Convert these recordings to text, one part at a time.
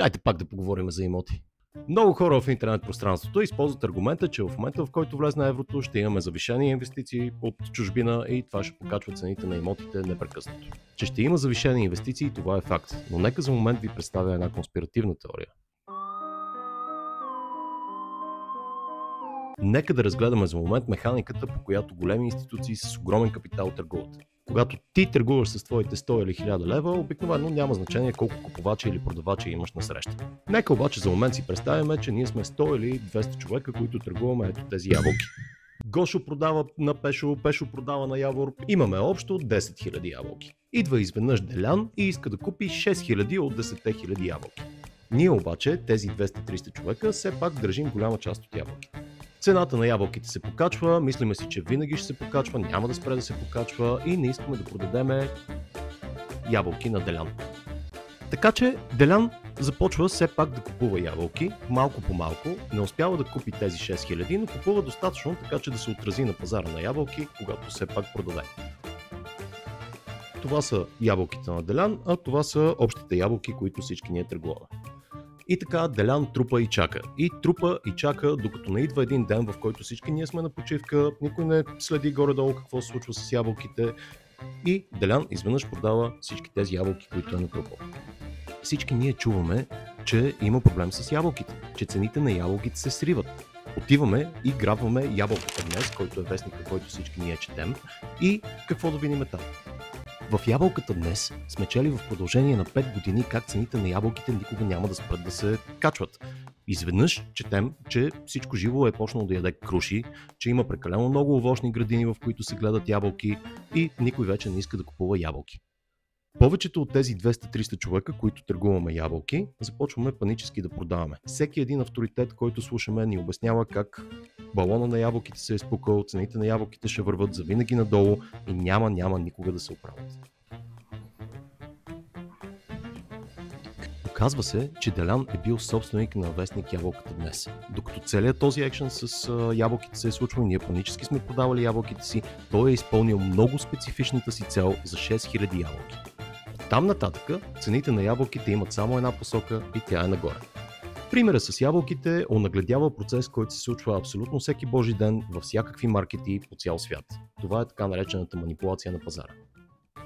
Дайте пак да поговорим за имоти. Много хора в интернет пространството използват аргумента, че в момента, в който влезне еврото, ще имаме завишени инвестиции от чужбина и това ще покачва цените на имотите непрекъснато. Че ще има завишени инвестиции, това е факт, но нека за момент ви представя една конспиративна теория. Нека да разгледаме за момент механиката, по която големи институции с огромен капитал търгуват. Когато ти търгуваш с твоите 100 или 1000 лева, обикновено няма значение колко купувачи или продавачи имаш на среща. Нека обаче за момент си представяме, че ние сме 100 или 200 човека, които търгуваме ето тези ябълки. Гошо продава на Пешо, Пешо продава на Явор. Имаме общо 10 000 ябълки. Идва изведнъж Делян и иска да купи 6000 от 10 000 ябълки. Ние обаче, тези 200-300 човека, все пак държим голяма част от ябълките. Цената на ябълките се покачва, мислиме си, че винаги ще се покачва, няма да спре да се покачва и не искаме да продадеме ябълки на Делян. Така че Делян започва все пак да купува ябълки, малко по малко, не успява да купи тези 6000, но купува достатъчно, така че да се отрази на пазара на ябълки, когато все пак продаде. Това са ябълките на Делян, а това са общите ябълки, които всички ние търгуваме. И така Делян трупа и чака. И трупа и чака, докато не идва един ден, в който всички ние сме на почивка, никой не следи горе-долу какво се случва с ябълките и Делян изведнъж продава всички тези ябълки, които е натрупал. Всички ние чуваме, че има проблем с ябълките, че цените на ябълките се сриват. Отиваме и грабваме Ябълката днес, който е вестника, който всички ние четем, и какво да видим там? В Ябълката днес сме чели в продължение на 5 години как цените на ябълките никога няма да спрат да се качват. Изведнъж четем, че всичко живо е почнало да яде круши, че има прекалено много овощни градини, в които се гледат ябълки и никой вече не иска да купува ябълки. Повечето от тези 200-300 човека, които търгуваме ябълки, започваме панически да продаваме. Всеки един авторитет, който слушаме, ни обяснява как балона на ябълките се е спукал, цените на ябълките ще върват завинаги надолу и няма никога да се оправят. Оказва се, че Делян е бил собственик на вестник Ябълката днес. Докато целият този екшен с ябълките се е случвал, ние панически сме продавали ябълките си, той е изпълнил много специфичната си цел за 6000 ябълки. Там нататък цените на ябълките имат само една посока и тя е нагоре. Примерът с ябълките онагледява процес, който се случва абсолютно всеки божи ден във всякакви маркети по цял свят. Това е така наречената манипулация на пазара.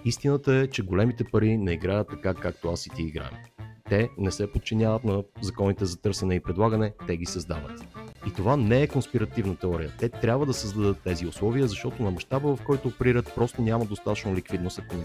Истината е, че големите пари не играят така, както аз и ти играем. Те не се подчиняват на законите за търсене и предлагане, те ги създават. И това не е конспиративна теория. Те трябва да създадат тези условия, защото на мащаба, в който оперират, просто няма достатъчно ликвидност, ако не